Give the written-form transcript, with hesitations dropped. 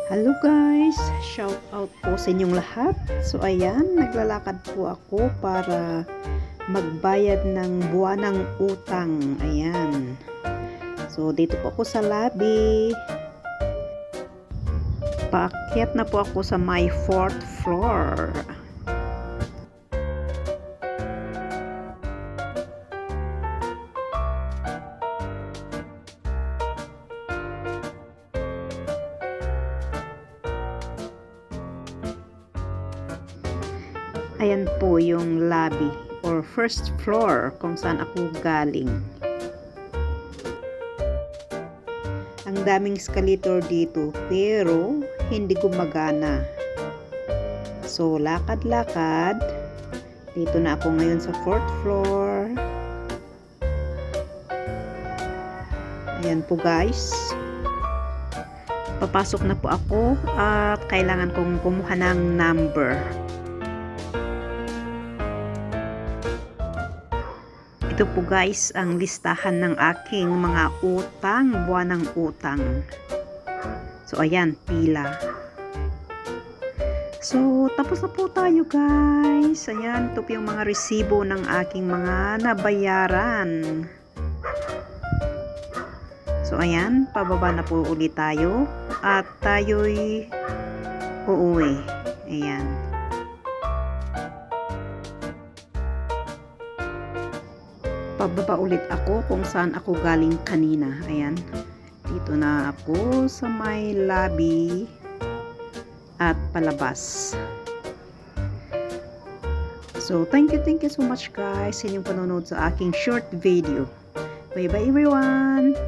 Hello guys! Shout out po sa inyong lahat. So ayan, naglalakad po ako para magbayad ng buwanang utang. Ayan. So dito po ako sa lobby. Paakyat na po ako sa my 4th floor. Ayan po yung lobby or first floor kung saan ako galing. Ang daming escalator dito pero hindi gumagana. So lakad-lakad. Dito na ako ngayon sa 4th floor. Ayan po guys. Papasok na po ako at kailangan kong kumuha ng number. Ito po guys ang listahan ng aking mga utang, buwanang utang. So ayan, pila. So tapos na po tayo guys. Ayan, ito po yung mga resibo ng aking mga nabayaran. So ayan, pababa na po ulit tayo at tayo'y uuwi. Ayan. Pababa ulit ako kung saan ako galing kanina. Ayan. Dito na ako sa may lobby at palabas. So, thank you so much guys sa inyong panonood sa aking short video. Bye bye everyone!